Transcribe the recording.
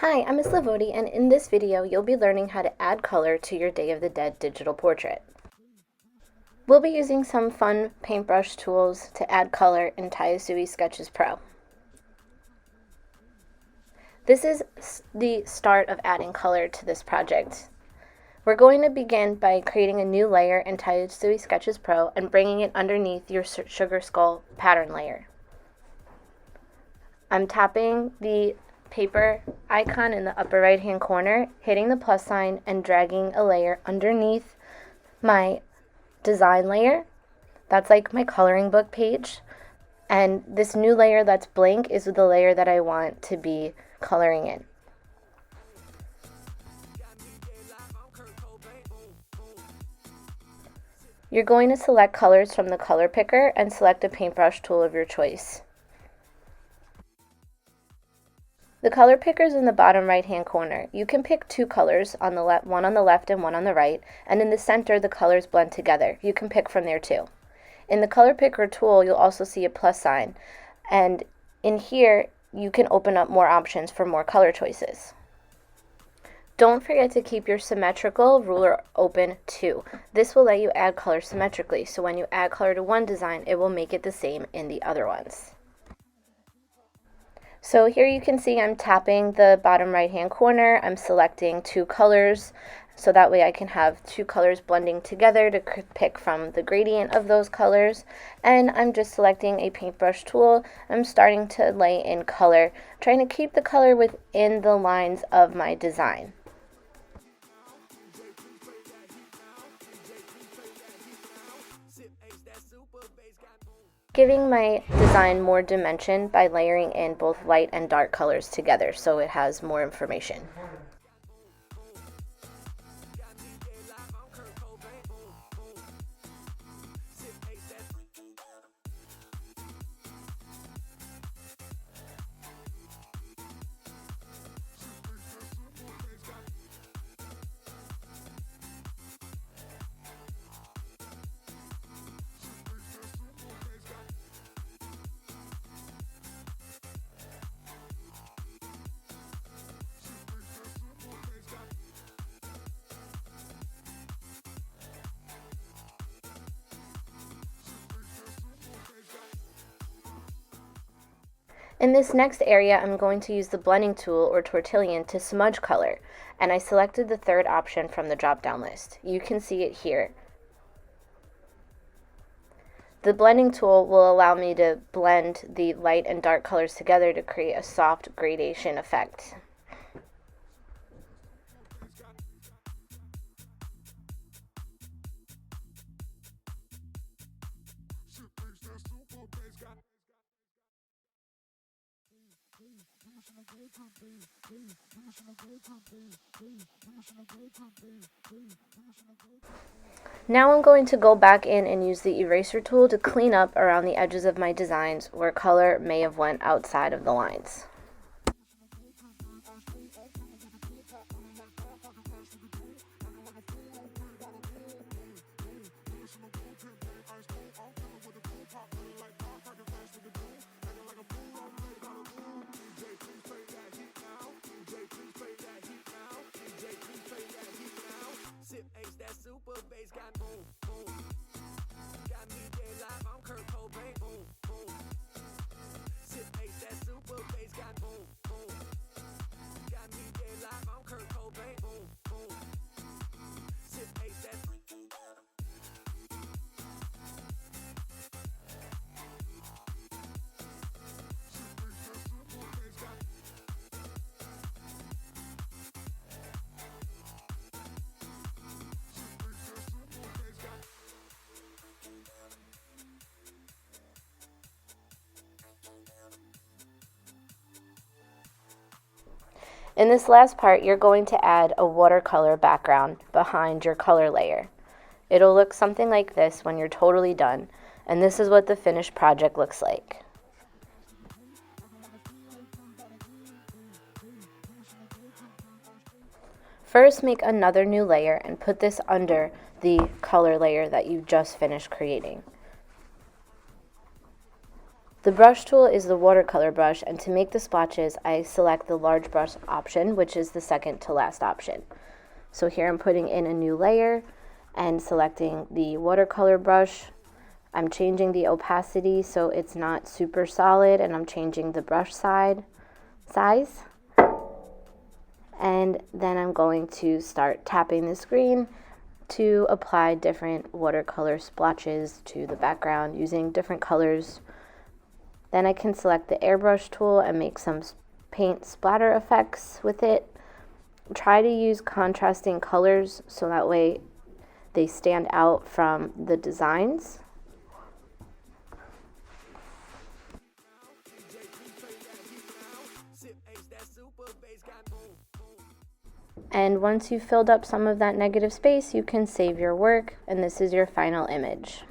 Hi, I'm Ms. Lavodi, and in this video you'll be learning how to add color to your Day of the Dead digital portrait. We'll be using some fun paintbrush tools to add color in Tayasui Sketches Pro. This is the start of adding color to this project. We're going to begin by creating a new layer in Tayasui Sketches Pro and bringing it underneath your sugar skull pattern layer. I'm tapping the paper icon in the upper right hand corner, hitting the plus sign and dragging a layer underneath my design layer. That's like my coloring book page. And this new layer that's blank is the layer that I want to be coloring in. You're going to select colors from the color picker and select a paintbrush tool of your choice. The color picker is in the bottom right hand corner. You can pick two colors, on the one on the left and one on the right, and in the center the colors blend together. You can pick from there too. In the color picker tool you'll also see a plus sign, and in here you can open up more options for more color choices. Don't forget to keep your symmetrical ruler open too. This will let you add color symmetrically, so when you add color to one design it will make it the same in the other ones. So here you can see I'm tapping the bottom right hand corner. I'm selecting two colors so that way I can have two colors blending together to pick from the gradient of those colors. And I'm just selecting a paintbrush tool. I'm starting to lay in color, trying to keep the color within the lines of my design. Giving my design more dimension by layering in both light and dark colors together so it has more information. In this next area, I'm going to use the blending tool or tortillon to smudge color, and I selected the third option from the drop-down list. You can see it here. The blending tool will allow me to blend the light and dark colors together to create a soft gradation effect. Now I'm going to go back in and use the eraser tool to clean up around the edges of my designs where color may have went outside of the lines. In this last part, you're going to add a watercolor background behind your color layer. It'll look something like this when you're totally done, and this is what the finished project looks like. First, make another new layer and put this under the color layer that you just finished creating. The brush tool is the watercolor brush, and to make the splotches, I select the large brush option, which is the second to last option. So here I'm putting in a new layer and selecting the watercolor brush. I'm changing the opacity so it's not super solid, and I'm changing the brush size. And then I'm going to start tapping the screen to apply different watercolor splotches to the background using different colors. Then I can select the airbrush tool and make some paint splatter effects with it. Try to use contrasting colors so that way they stand out from the designs. And once you've filled up some of that negative space, you can save your work, and this is your final image.